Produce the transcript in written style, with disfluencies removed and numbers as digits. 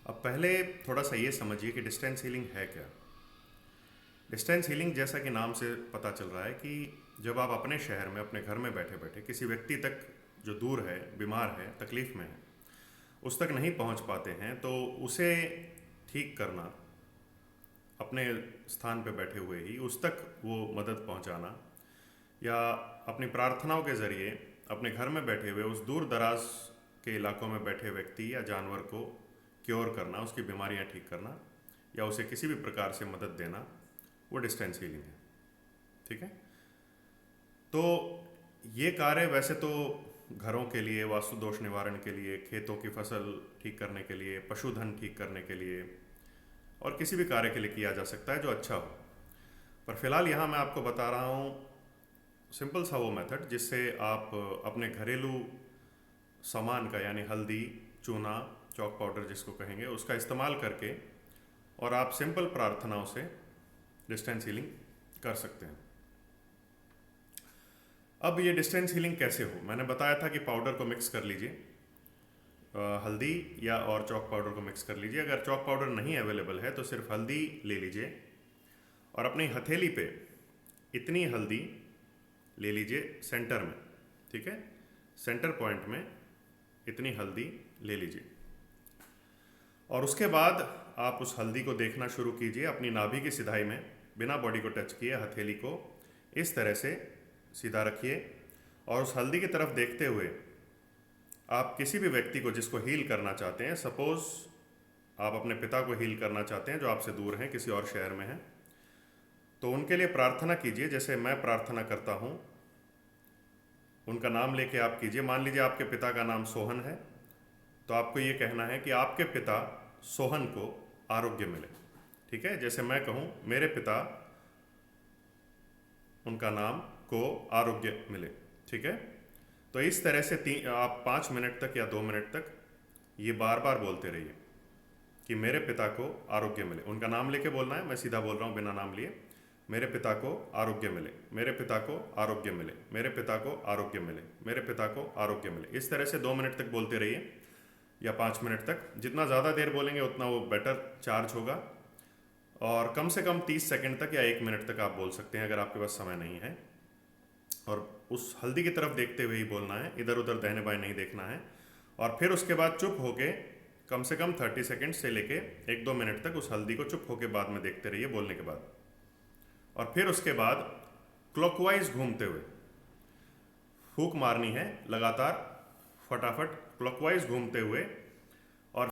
अब पहले थोड़ा सा ये समझिए कि डिस्टेंस हीलिंग है क्या। डिस्टेंस हीलिंग जैसा कि नाम से पता चल रहा है कि जब आप अपने शहर में अपने घर में बैठे बैठे किसी व्यक्ति तक जो दूर है, बीमार है, तकलीफ़ में है, उस तक नहीं पहुंच पाते हैं तो उसे ठीक करना, अपने स्थान पे बैठे हुए ही उस तक वो मदद पहुंचाना, या अपनी प्रार्थनाओं के ज़रिए अपने घर में बैठे हुए उस दूर दराज के इलाकों में बैठे व्यक्ति या जानवर को क्योर करना, उसकी बीमारियां ठीक करना या उसे किसी भी प्रकार से मदद देना, वो डिस्टेंस हीलिंग है। ठीक है। तो ये कार्य वैसे तो घरों के लिए, वास्तु दोष निवारण के लिए, खेतों की फसल ठीक करने के लिए, पशुधन ठीक करने के लिए और किसी भी कार्य के लिए किया जा सकता है जो अच्छा हो। पर फिलहाल यहाँ मैं आपको बता रहा हूँ सिंपल सा वो मेथड जिससे आप अपने घरेलू सामान का, यानी हल्दी, चूना, चॉक पाउडर जिसको कहेंगे, उसका इस्तेमाल करके और आप सिंपल प्रार्थनाओं से डिस्टेंस हीलिंग कर सकते हैं। अब ये डिस्टेंस हीलिंग कैसे हो, मैंने बताया था कि पाउडर को मिक्स कर लीजिए, हल्दी या और चॉक पाउडर को मिक्स कर लीजिए। अगर चॉक पाउडर नहीं अवेलेबल है तो सिर्फ हल्दी ले लीजिए और अपनी हथेली पे इतनी हल्दी ले लीजिए सेंटर में। ठीक है, सेंटर पॉइंट में इतनी हल्दी ले लीजिए और उसके बाद आप उस हल्दी को देखना शुरू कीजिए अपनी नाभि की सिधाई में, बिना बॉडी को टच किए हथेली को इस तरह से सीधा रखिए और उस हल्दी की तरफ देखते हुए आप किसी भी व्यक्ति को जिसको हील करना चाहते हैं, सपोज आप अपने पिता को हील करना चाहते हैं जो आपसे दूर हैं, किसी और शहर में हैं, तो उनके लिए प्रार्थना कीजिए जैसे मैं प्रार्थना करता हूँ। उनका नाम लेके आप कीजिए। मान लीजिए आपके पिता का नाम सोहन है, तो आपको ये कहना है कि आपके पिता सोहन को आरोग्य मिले। ठीक है, जैसे मैं कहूँ मेरे पिता, उनका नाम को आरोग्य मिले। ठीक है, तो इस तरह से आप 5 मिनट तक या 2 मिनट तक ये बार बार बोलते रहिए कि मेरे पिता को आरोग्य मिले। उनका नाम लेके बोलना है, मैं सीधा बोल रहा हूँ बिना नाम लिए, मेरे पिता को आरोग्य मिले, मेरे पिता को आरोग्य मिले, मेरे पिता को आरोग्य मिले, मेरे पिता को आरोग्य मिले। इस तरह से 2 मिनट तक बोलते रहिए या 5 मिनट तक। जितना ज़्यादा देर बोलेंगे उतना वो बेटर चार्ज होगा और कम से कम 30 सेकंड तक या 1 मिनट तक आप बोल सकते हैं अगर आपके पास समय नहीं है। और उस हल्दी की तरफ देखते हुए ही बोलना है, इधर उधर दाहिने बाएं नहीं देखना है। और फिर उसके बाद चुप होके कम से कम 30 सेकंड से लेके 1-2 मिनट तक उस हल्दी को चुप होके बाद में देखते रहिए बोलने के बाद। और फिर उसके बाद क्लॉकवाइज घूमते हुए फूंक मारनी है लगातार, फटाफट क्लॉकवाइज घूमते हुए